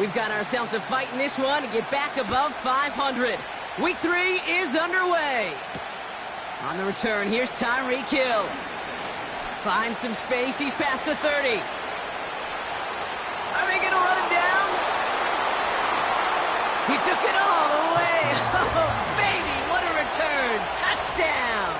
We've got ourselves a fight in this one to get back above 500. Week 3 is underway. On the return, here's Tyreek Hill. Finds some space. He's past the 30. Are they going to run him down? He took it all the way. Oh, baby, what a return. Touchdown.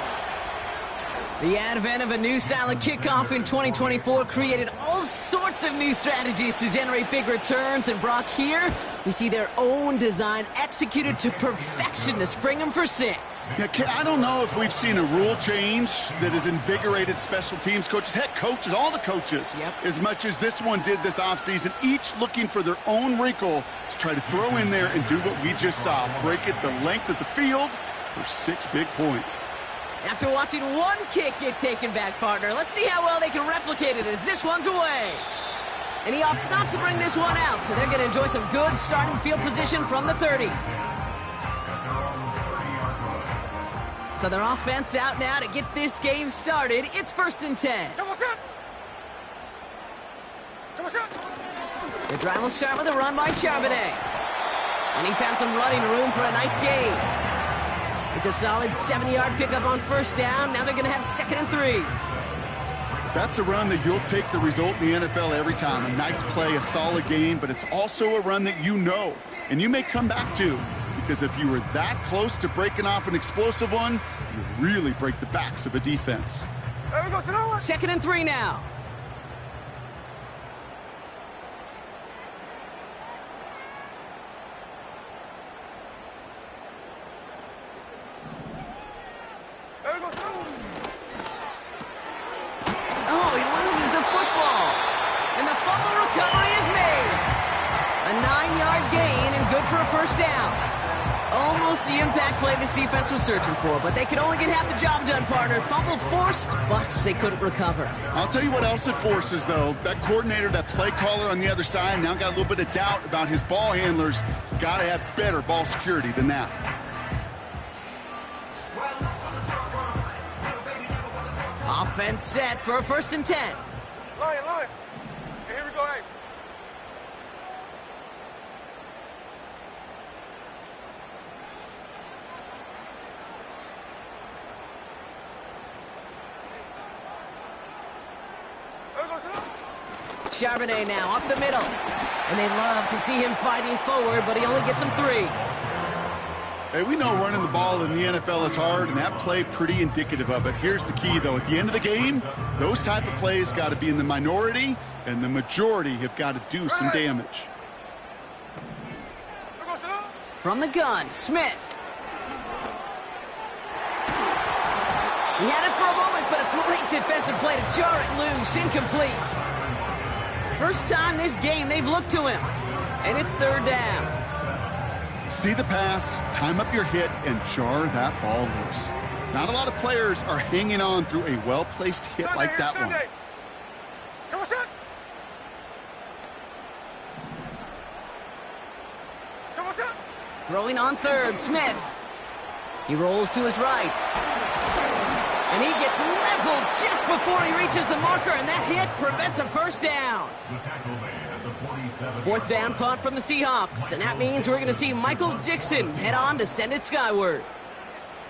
The advent of a new style of kickoff in 2024 created all sorts of new strategies to generate big returns. And Brock, here we see their own design executed to perfection to spring them for 6. Yeah, I don't know if we've seen a rule change that has invigorated special teams coaches, head coaches, all the coaches, as much as this one did this offseason, each looking for their own wrinkle to try to throw in there and do what we just saw, break it the length of the field for 6 big points. After watching one kick get taken back, partner, let's see how well they can replicate it as this one's away. And he opts not to bring this one out, so they're going to enjoy some good starting field position from the 30. So their offense out now to get this game started. It's 1st and 10. The drive will start with a run by Charbonnet. And he found some running room for a nice gain. It's a solid 70-yard pickup on 1st down. Now they're going to have 2nd and 3. That's a run that you'll take the result in the NFL every time. A nice play, a solid game, but it's also a run that you know, and you may come back to, because if you were that close to breaking off an explosive one, you really break the backs of a defense. 2nd and 3 now. Oh, he loses the football. And the fumble recovery is made. A 9-yard gain and good for a 1st down. Almost the impact play this defense was searching for, but they could only get half the job done, partner. Fumble forced, but they couldn't recover. I'll tell you what else it forces, though. That coordinator, that play caller on the other side, now got a little bit of doubt about his ball handlers. Got to have better ball security than that. Offense set for a 1st and 10. Lion. Okay, here we go, hey. Charbonnet now up the middle. And they love to see him fighting forward, but he only gets them 3. Hey, we know running the ball in the NFL is hard, and that play pretty indicative of it. Here's the key, though. At the end of the game, those type of plays got to be in the minority, and the majority have got to do some damage. From the gun, Smith. He had it for a moment, but a great defensive play to jar it loose. Incomplete. First time this game they've looked to him, and it's 3rd down. See the pass, time up your hit, and jar that ball loose. Not a lot of players are hanging on through a well-placed hit like that one. Throwing on 3rd, Smith. He rolls to his right. And he gets leveled just before he reaches the marker, and that hit prevents a 1st down. 4th down punt from the Seahawks, and that means we're going to see Michael Dixon head on to send it skyward.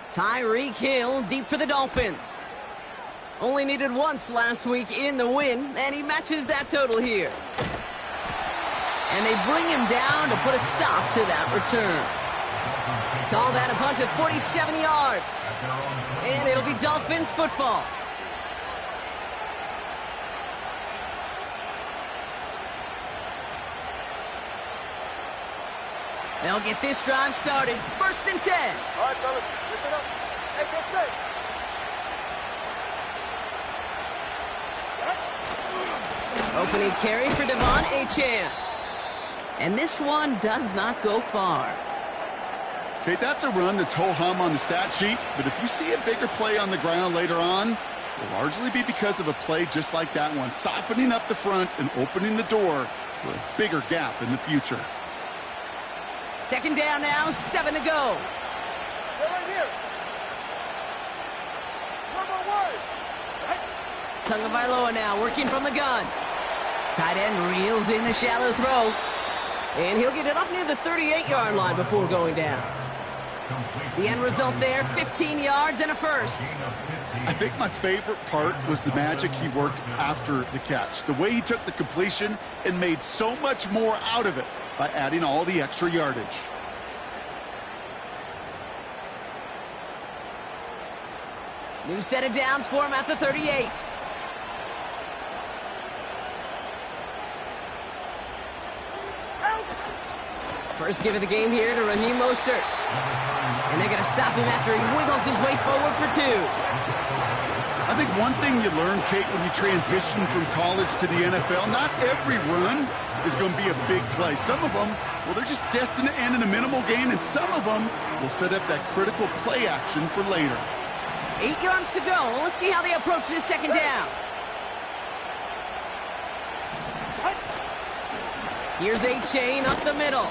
Tyreek Hill deep for the Dolphins. Only needed once last week in the win, and he matches that total here. And they bring him down to put a stop to that return. Call that a punt at 47 yards. And it'll be Dolphins football. They'll get this drive started. 1st and 10. All right, fellas, listen up. Hey, get set. Opening carry for Devon Achane. And this one does not go far. Okay, that's a run that's ho-hum on the stat sheet, but if you see a bigger play on the ground later on, it'll largely be because of a play just like that one, softening up the front and opening the door for a bigger gap in the future. 2nd down now, 7 to go. Right here. Tagovailoa now working from the gun. Tight end reels in the shallow throw. And he'll get it up near the 38-yard line before going down. The end result there, 15 yards and a first. I think my favorite part was the magic he worked after the catch. The way he took the completion and made so much more out of it by adding all the extra yardage. New set of downs for him at the 38. First give of the game here to Raheem Mostert. And they're going to stop him after he wiggles his way forward for 2. I think one thing you learn, Kate, when you transition from college to the NFL, not every run is going to be a big play. Some of them, well, they're just destined to end in a minimal gain, and some of them will set up that critical play action for later. 8 yards to go. Let's see how they approach this second down. Here's A-Chain up the middle.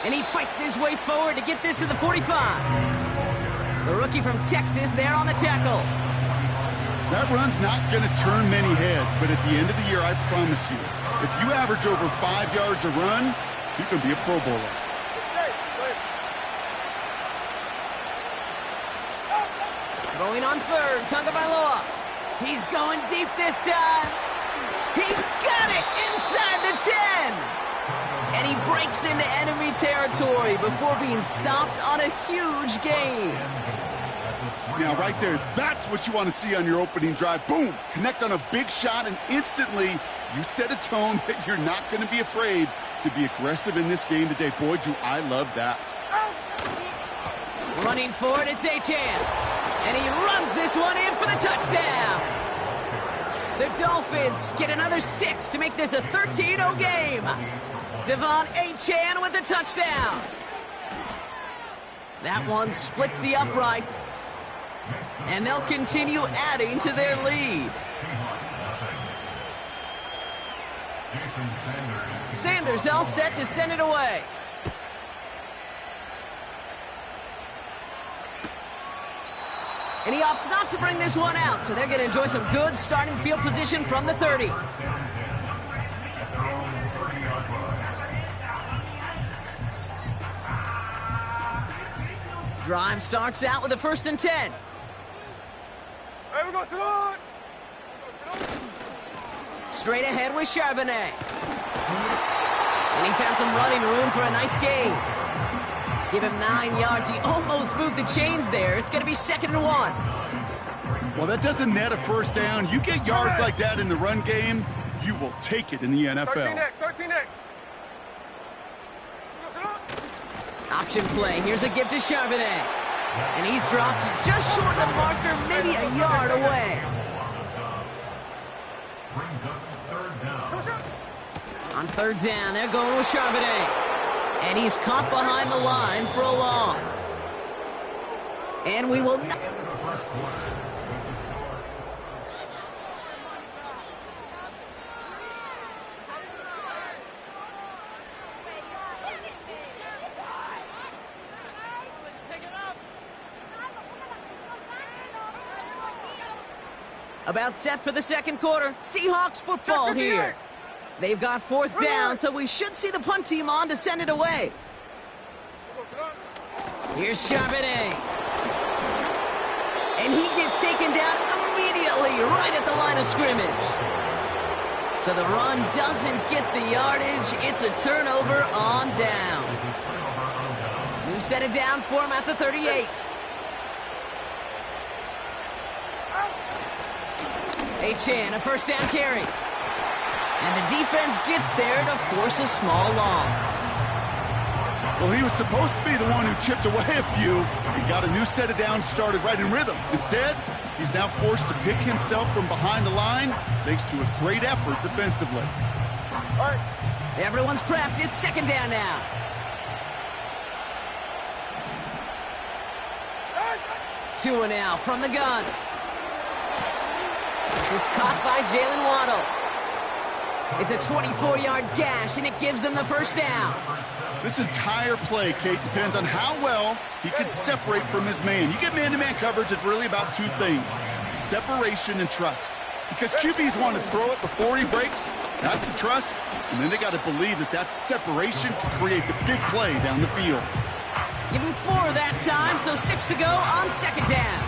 And he fights his way forward to get this to the 45. The rookie from Texas there on the tackle. That run's not going to turn many heads, but at the end of the year, I promise you, if you average over 5 yards a run, you can be a Pro Bowler. Throwing on third, Tagovailoa. He's going deep this time. He's got it inside the 10. And he breaks into enemy territory before being stopped on a huge gain. Now, right there, that's what you want to see on your opening drive. Boom! Connect on a big shot, and instantly you set a tone that you're not going to be afraid to be aggressive in this game today. Boy, do I love that. Running forward, it's A-Chan. And he runs this one in for the touchdown. The Dolphins get another 6 to make this a 13-0 game. Devon A-Chan with the touchdown. That one splits the uprights. And they'll continue adding to their lead. Sanders all set to send it away. And he opts not to bring this one out, so they're going to enjoy some good starting field position from the 30. Drive starts out with a 1st and 10. Hey, we go salute! Straight ahead with Charbonnet. And he found some running room for a nice gain. Give him 9 yards. He almost moved the chains there. It's going to be 2nd and 1. Well, that doesn't net a first down. You get yards like that in the run game, you will take it in the NFL. 13 next, 13 next. Option play. Here's a give to Charbonnet. And he's dropped just short of the marker, maybe a yard away. On 3rd down, they're going with Charbonnet. And he's caught behind the line for a loss. And we will not... About set for the second quarter. Seahawks football here. They've got 4th down, so we should see the punt team on to send it away. Here's Charbonnet. And he gets taken down immediately right at the line of scrimmage. So the run doesn't get the yardage. It's a turnover on downs. New set of downs for him at the 38. A-Chan, a 1st down carry. And the defense gets there to force a small loss. Well, he was supposed to be the one who chipped away a few and got a new set of downs started right in rhythm. Instead, he's now forced to pick himself from behind the line thanks to a great effort defensively. All right. Everyone's prepped. It's 2nd down now. Tua now from the gun. This is caught by Jalen Waddle. It's a 24-yard gash, and it gives them the 1st down. This entire play, Kate, depends on how well he can separate from his man. You get man-to-man coverage, it's really about 2 things: separation and trust. because QBs want to throw it before he breaks. That's the trust. And then they got to believe that separation can create the big play down the field. Give him 4 that time, so 6 to go on second down.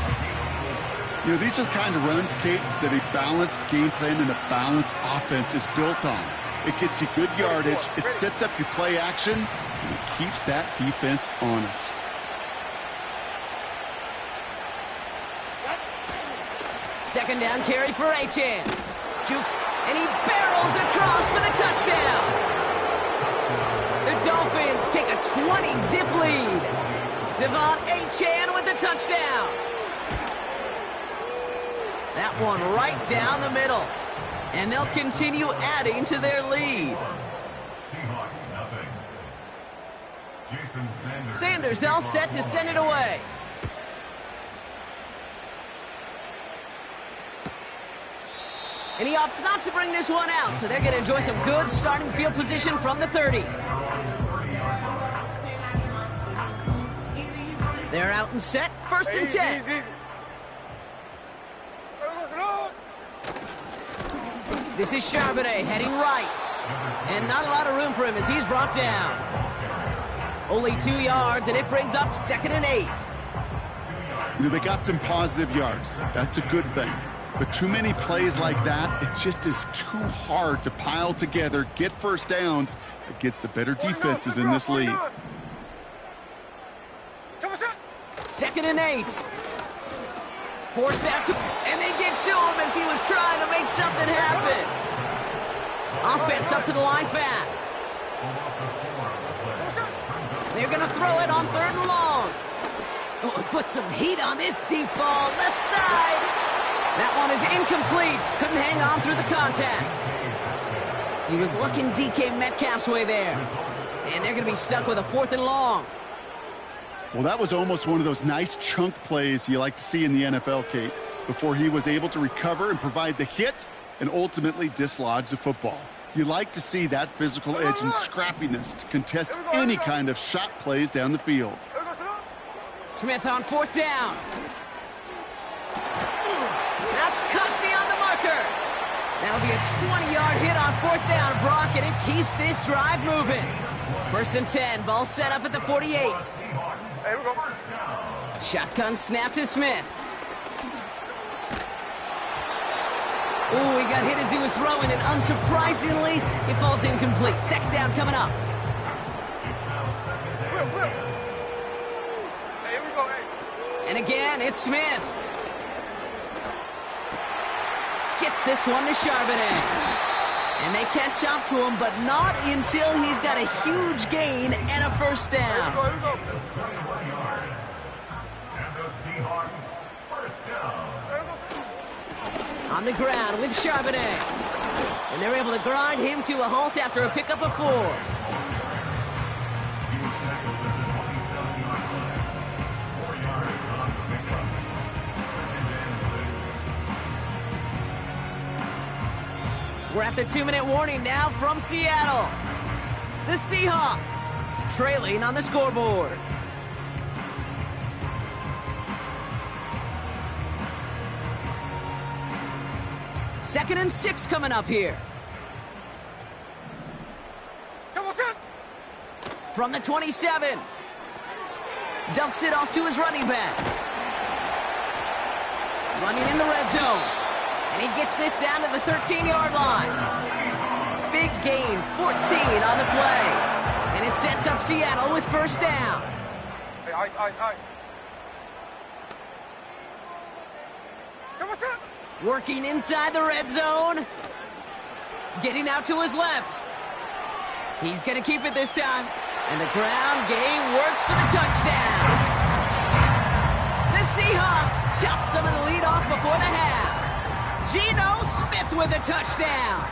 You know, these are the kind of runs, Kate, that a balanced game plan and a balanced offense is built on. It gets you good yardage, it sets up your play action, and it keeps that defense honest. Second down carry for Achan. Juke, and he barrels across for the touchdown. The Dolphins take a 20-zip lead. Devon Achan with the touchdown. That one right down the middle. And they'll continue adding to their lead. Seahawks, nothing. Jason Sanders all set to send it away. And he opts not to bring this one out, so they're going to enjoy some good starting field position from the 30. They're out and set, first and 10. This is Charbonnet heading right. And not a lot of room for him as he's brought down. Only 2 yards, and it brings up 2nd and 8. You know, they got some positive yards. That's a good thing. But too many plays like that, it just is too hard to pile together, get first downs against the better defenses in this league. 2nd and 8. Forced out to, and they get to him as he was trying to make something happen. Offense up to the line fast. They're going to throw it on 3rd and long. Oh, put some heat on this deep ball, left side. That one is incomplete. Couldn't hang on through the contact. He was looking DK Metcalf's way there. And they're going to be stuck with a 4th and long. Well, that was almost one of those nice chunk plays you like to see in the NFL, Kate, before he was able to recover and provide the hit and ultimately dislodge the football. You like to see that physical edge and scrappiness to contest any kind of shot plays down the field. Smith on 4th down. That's cut beyond the marker. That'll be a 20-yard hit on 4th down, Brock, and it keeps this drive moving. 1st and 10, ball set up at the 48. Here we go. Shotgun snap to Smith. Ooh, he got hit as he was throwing, and unsurprisingly, it falls incomplete. 2nd down coming up. Here we go. Hey. And again, it's Smith. Gets this one to Charbonnet. And they catch up to him, but not until he's got a huge gain and a 1st down. Here we go. On the ground with Charbonnet. And they're able to grind him to a halt after a pickup of 4. We're at the 2-minute warning now from Seattle. The Seahawks trailing on the scoreboard. Second and 6 coming up here. From the 27. Dumps it off to his running back. Running in the red zone. And he gets this down to the 13-yard line. Big gain, 14 on the play. And it sets up Seattle with 1st down. Hey, ice. Working inside the red zone. Getting out to his left. He's going to keep it this time. And the ground game works for the touchdown. The Seahawks chop some of the lead off before the half. Geno Smith with a touchdown.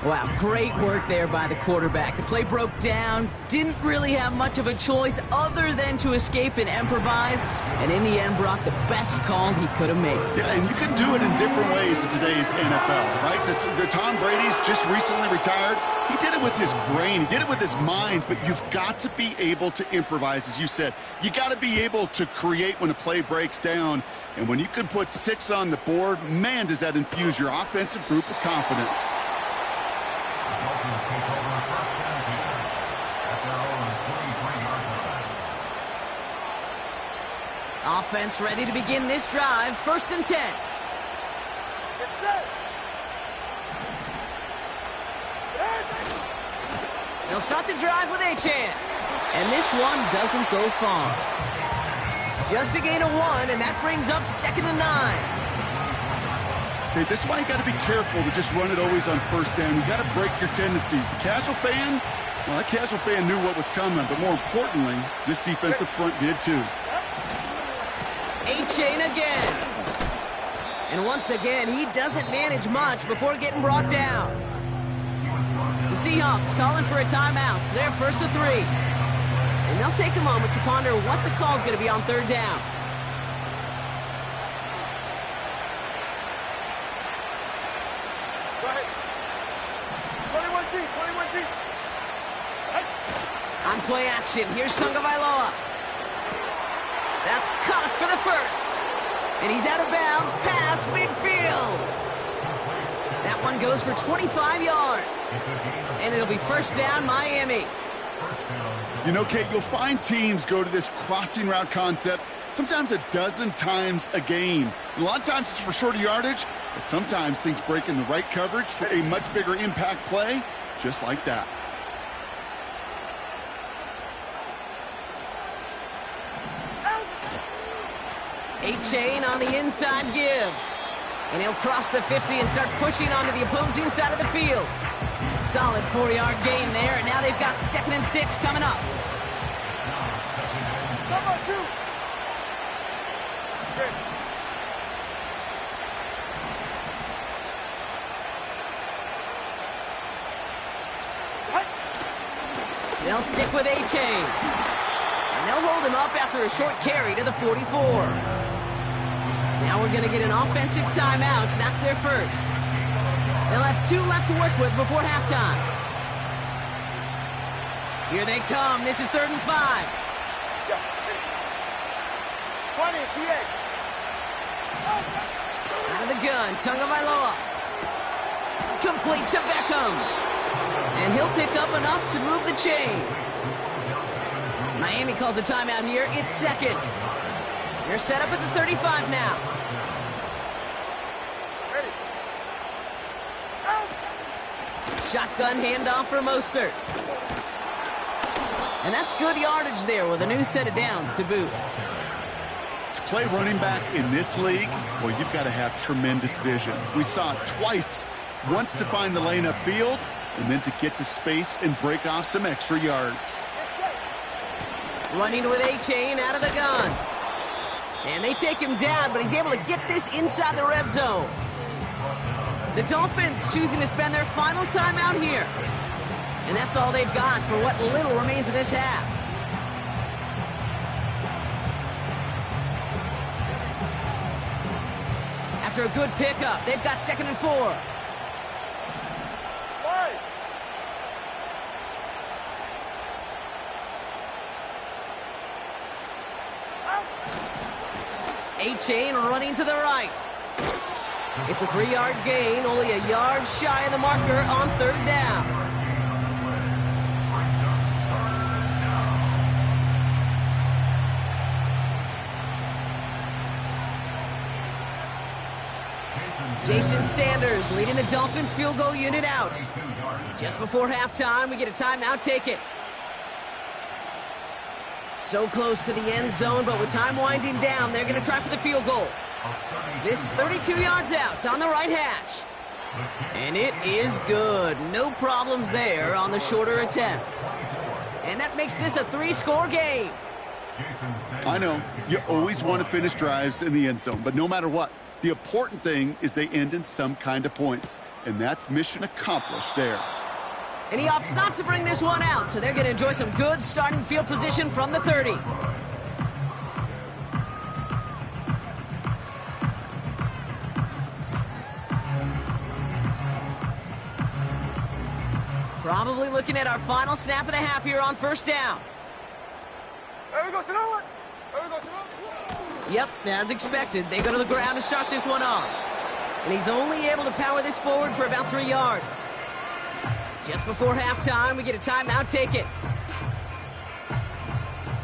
Wow, great work there by the quarterback. The play broke down, didn't really have much of a choice other than to escape and improvise, and in the end, Brock, the best call he could have made. Yeah, and you can do it in different ways in today's NFL, right? The Tom Brady's just recently retired. He did it with his brain. He did it with his mind, but you've got to be able to improvise, as you said. You got to be able to create when a play breaks down, and when you can put 6 on the board, man, does that infuse your offensive group with confidence. Dolphins take over first and 10 at their own 23-yard line. Offense ready to begin this drive. First and 10. Get set. They'll start the drive with Achane. And this one doesn't go far. Just a gain of 1, and that brings up 2nd and 9. Okay, this is why you got to be careful to just run it always on first down. You got to break your tendencies. The casual fan, well, that casual fan knew what was coming, but more importantly, this defensive front did too. Achane again. And once again, he doesn't manage much before getting brought down. The Seahawks calling for a timeout. So they're first to 3. And they'll take a moment to ponder what the call is going to be on 3rd down. Go ahead. 21G, 21G. On play action, here's Tagovailoa. That's caught for the first. And he's out of bounds past midfield. That one goes for 25 yards. And it'll be first down, Miami. You know, Kate, you'll find teams go to this crossing route concept sometimes a dozen times a game. A lot of times it's for shorter yardage, but sometimes things break in the right coverage for a much bigger impact play, just like that. Achane on the inside give. And he'll cross the 50 and start pushing onto the opposing side of the field. Solid 4-yard gain there, and now they've got 2nd and 6 coming up. Come on, 2. Okay. They'll stick with Achane. And they'll hold him up after a short carry to the 44. Now we're going to get an offensive timeout. That's their first. They'll have 2 left to work with before halftime. Here they come. This is 3rd and 5. Yeah. 20, TX. Out of the gun, Tagovailoa. Complete to Beckham. And he'll pick up enough to move the chains. Miami calls a timeout here. It's 2nd. They're set up at the 35 now. Ready. Shotgun handoff for Mostert. And that's good yardage there with a new set of downs to boot. To play running back in this league, well, you've got to have tremendous vision. We saw it twice. Once to find the lane upfield, and then to get to space and break off some extra yards. Running with Achane out of the gun. And they take him down, but he's able to get this inside the red zone. The Dolphins choosing to spend their final timeout here. And that's all they've got for what little remains of this half. After a good pickup, they've got 2nd and 4. Achane running to the right. It's a 3-yard gain, only a yard shy of the marker on 3rd down. Jason Sanders leading the Dolphins field goal unit out. Just before halftime, we get a timeout taken. So close to the end zone, but with time winding down, they're going to try for the field goal. This 32 yards out. It's on the right hash. And it is good. No problems there on the shorter attempt. And that makes this a 3-score game. I know, you always want to finish drives in the end zone, but no matter what, The important thing is they end in some kind of points, and that's mission accomplished there. And he opts not to bring this one out, so they're going to enjoy some good starting field position from the 30. Probably looking at our final snap of the half here on first down. There we go, Sonoma. There we go, Sonoma. Yep, as expected, they go to the ground to start this one off. And he's only able to power this forward for about 3 yards. Just before halftime, we get a timeout taken.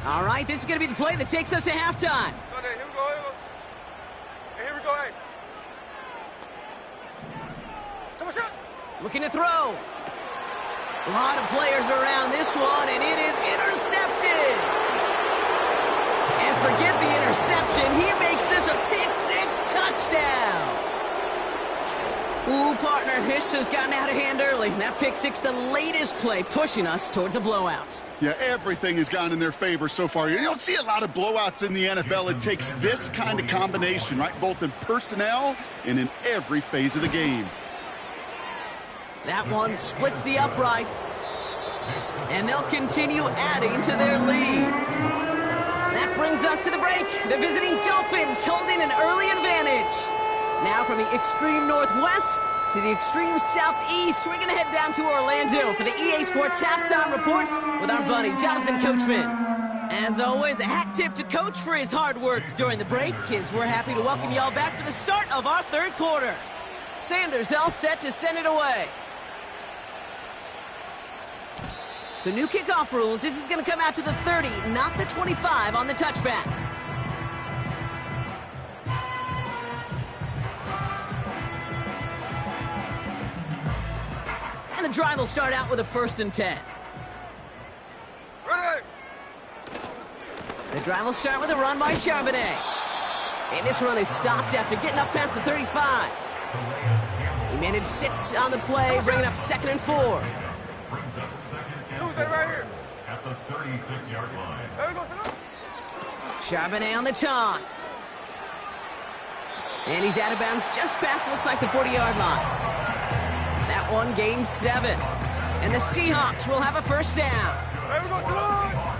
All right, this is going to be the play that takes us to halftime. Here we go, here we go. Hey, here we go, hey. Come shot. Looking to throw. A lot of players around this one, and it is intercepted. And forget the interception. He makes this a pick-6 touchdown. Ooh, partner, this has gotten out of hand early. That pick-6, the latest play, pushing us towards a blowout. Yeah, everything has gone in their favor so far. You don't see a lot of blowouts in the NFL. It takes this kind of combination, right? Both in personnel and in every phase of the game. That one splits the uprights. And they'll continue adding to their lead. That brings us to the break. The visiting Dolphins holding an early advantage. Now from the extreme northwest to the extreme southeast, we're going to head down to Orlando for the EA Sports Halftime Report with our buddy, Jonathan Coachman. As always, a hat tip to Coach for his hard work during the break, as we're happy to welcome y'all back for the start of our third quarter. Sanders all set to send it away. So new kickoff rules. This is going to come out to the 30, not the 25 on the touchback. And the drive will start out with a 1st and 10. Ready. The drive will start with a run by Charbonnet. And this run is stopped after getting up past the 35. He managed 6 on the play, bringing up 2nd and 4. Tuesday right here. At the 36-yard line. There we go, Sonoma. Charbonnet on the toss. And he's out of bounds just past, looks like, the 40-yard line. That one gains 7. And the Seahawks will have a 1st down. There we go, Sonoma.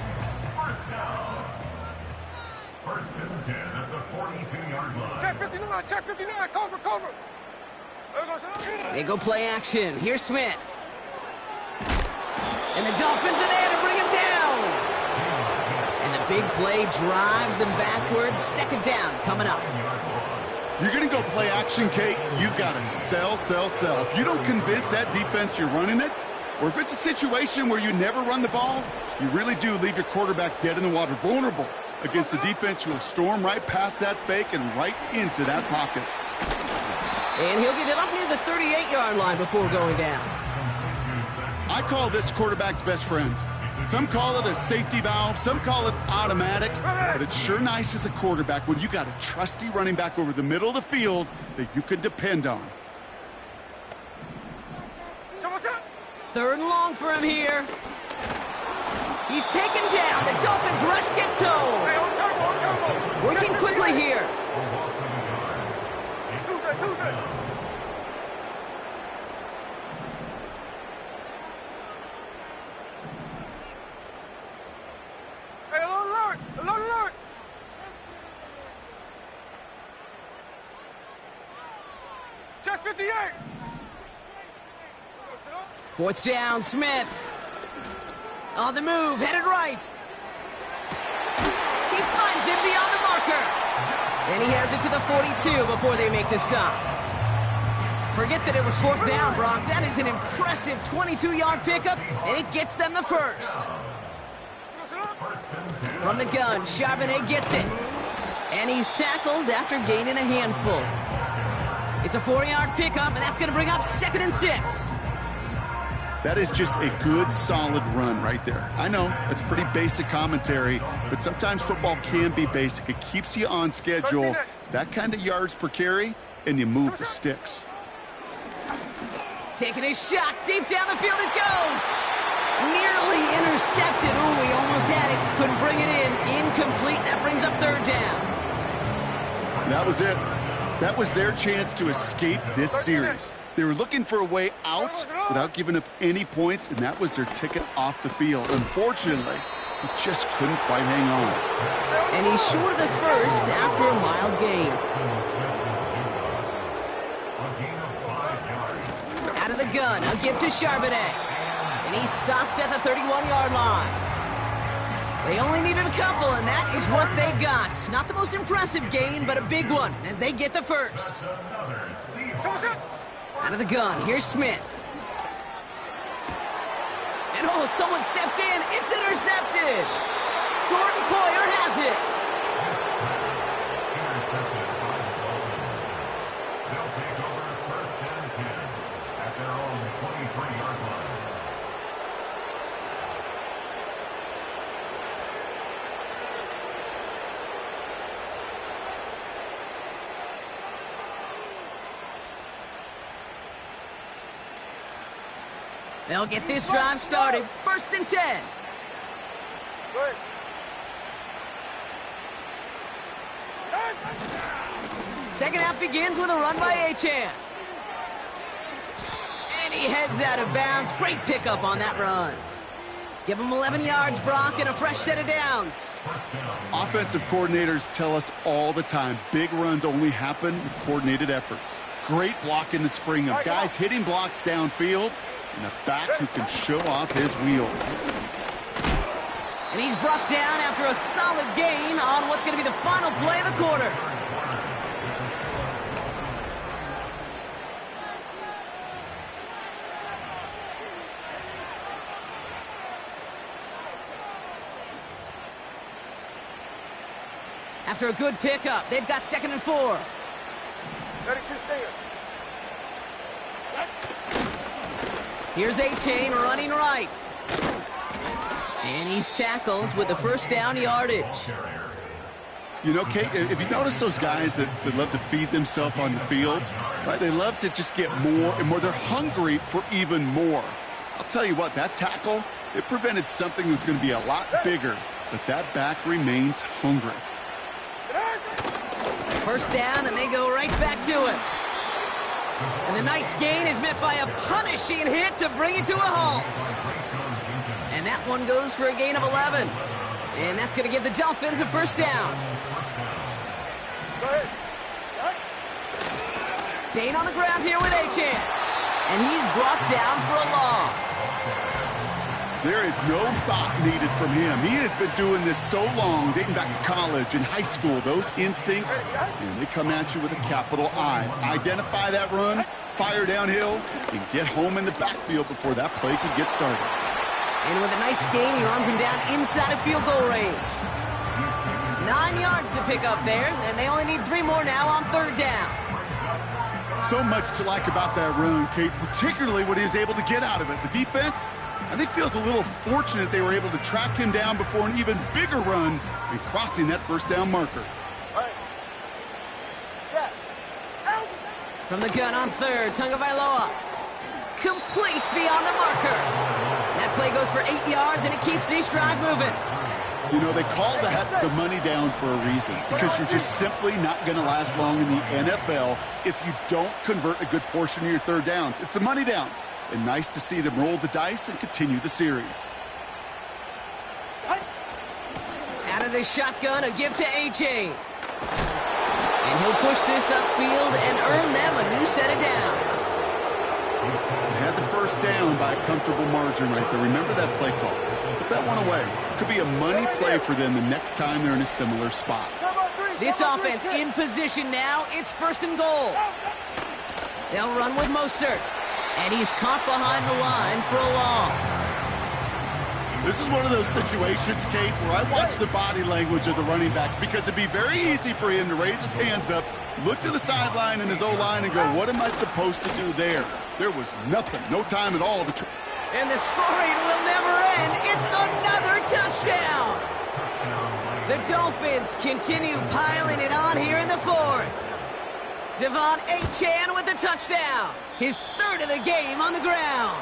First down. 1st and 10 at the 42-yard line. Check 59, check 59, cover. There we go, Sonoma. They go play action. Here's Smith. And the Dolphins are there to bring him down. And the big play drives them backwards. 2nd down coming up. You're going to go play action, Kate. You've got to sell. If you don't convince that defense you're running it, or if it's a situation where you never run the ball, you really do leave your quarterback dead in the water, vulnerable against a defense who will storm right past that fake and right into that pocket. And he'll get it up near the 38-yard line before going down. I call this quarterback's best friend. Some call it a safety valve, some call it automatic, but it's sure nice as a quarterback when you got a trusty running back over the middle of the field that you can depend on. 3rd and long for him here. He's taken down. The Dolphins rush gets home. Hey, on turbo. Working quickly here. Tuesday. Hey, alert. Check 58. 4th down, Smith. On the move, headed right. He finds him beyond the marker. And he has it to the 42 before they make the stop. Forget that it was 4th down, Brock. That is an impressive 22-yard pickup, and it gets them the 1st. From the gun, Charbonnet gets it. And he's tackled after gaining a handful. It's a 4-yard pickup, and that's going to bring up 2nd and 6. That is just a good, solid run right there. I know, it's pretty basic commentary, but sometimes football can be basic. It keeps you on schedule. That kind of yards per carry, and you move the sticks. Taking a shot, deep down the field it goes. Nearly intercepted. Ooh, he almost had it. Couldn't bring it in. Incomplete. That brings up 3rd down. That was it. That was their chance to escape this series. They were looking for a way out without giving up any points, and that was their ticket off the field. Unfortunately, he just couldn't quite hang on. And he's short of the first after a mild gain. Out of the gun, a give to Charbonnet. And he's stopped at the 31-yard line. They only needed a couple, and that is what they got. Not the most impressive gain, but a big one as they get the first. Out of the gun, here's Smith. And oh, someone stepped in. It's intercepted. Jordan Poyer has it. They'll take over first and 10 at their own 23-yard line. They'll get this drive started. First and 10. Good. Second half begins with a run by Achane. And he heads out of bounds. Great pickup on that run. Give him 11 yards, Brock, and a fresh set of downs. Offensive coordinators tell us all the time, big runs only happen with coordinated efforts. Great block in the spring of guys hitting blocks downfield, and a back who can show off his wheels. And he's brought down after a solid gain on what's going to be the final play of the quarter. After a good pickup, they've got 2nd and 4. 32 stinger. Here's Achane running right. And he's tackled with the first down yardage. You know, Kate, if you notice those guys that love to feed themselves on the field, right? They love to just get more and more. They're hungry for even more. I'll tell you what, that tackle, it prevented something that's going to be a lot bigger, but that back remains hungry. First down, and they go right back to it. And the nice gain is met by a punishing hit to bring it to a halt. And that one goes for a gain of 11. And that's going to give the Dolphins a first down. Go ahead. Staying on the ground here with Achane. And he's brought down for a loss. There is no thought needed from him. He has been doing this so long, dating back to college and high school. Those instincts, and they come at you with a capital I. Identify that run, fire downhill, and get home in the backfield before that play could get started. And with a nice gain, he runs him down inside of field goal range. 9 yards to pick up there, and they only need 3 more now on 3rd down. So much to like about that run, Kate, particularly what he was able to get out of it. The defense, I think, feels a little fortunate they were able to track him down before an even bigger run and crossing that first down marker. All right. Step. Out. From the gun on 3rd, Tagovailoa. Complete beyond the marker. That play goes for 8 yards, and it keeps this drive moving. You know, they call that the money down for a reason, because you're just simply not going to last long in the NFL if you don't convert a good portion of your 3rd downs. It's the money down. And nice to see them roll the dice and continue the series. Out of the shotgun, a give to Achane. And he'll push this upfield and earn them a new set of downs. They had the first down by a comfortable margin right there. Remember that play call. Put that one away. Could be a money play for them the next time they're in a similar spot. This offense in position now. It's 1st and goal. They'll run with Mostert. And he's caught behind the line for a loss. This is one of those situations, Kate, where I watch the body language of the running back, because it'd be very easy for him to raise his hands up, look to the sideline in his O-line and go, what am I supposed to do there? There was nothing, no time at all to try. And the scoring will never end. It's another touchdown. The Dolphins continue piling it on here in the 4th. Devon Achane with the touchdown. His 3rd of the game on the ground.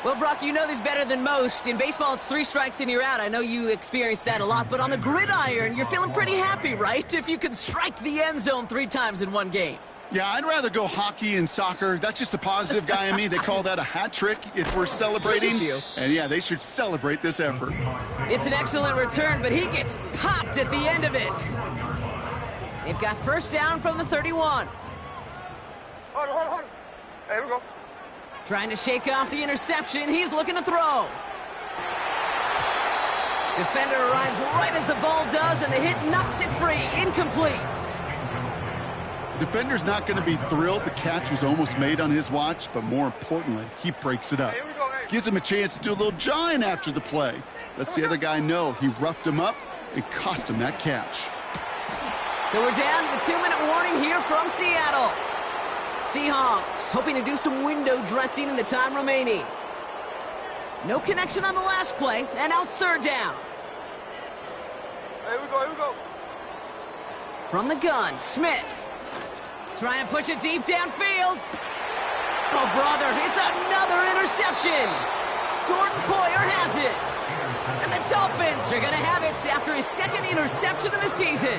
Well, Brock, you know this better than most. In baseball, it's 3 strikes and you're out. I know you experienced that a lot, but on the gridiron, you're feeling pretty happy, right? If you can strike the end zone 3 times in one game. Yeah, I'd rather go hockey and soccer. That's just the positive guy in me. They call that a hat trick. It's worth celebrating. And yeah, they should celebrate this effort. It's an excellent return, but he gets popped at the end of it. They've got first down from the 31. Hold on. Hey, here we go. Trying to shake off the interception. He's looking to throw. Defender arrives right as the ball does, and the hit knocks it free. Incomplete. Defender's not going to be thrilled the catch was almost made on his watch, but more importantly, he breaks it up. Here we go, hey. Gives him a chance to do a little jawing after the play. Lets the other guy know he roughed him up and cost him that catch. So we're down to the 2-minute warning here from Seattle. Seahawks hoping to do some window dressing in the time remaining. No connection on the last play, and now it's 3rd down. Here we go. From the gun, Smith. Trying to push it deep downfield. Oh, brother, it's another interception. Jordan Poyer has it. And the Dolphins are going to have it after his 2nd interception of the season.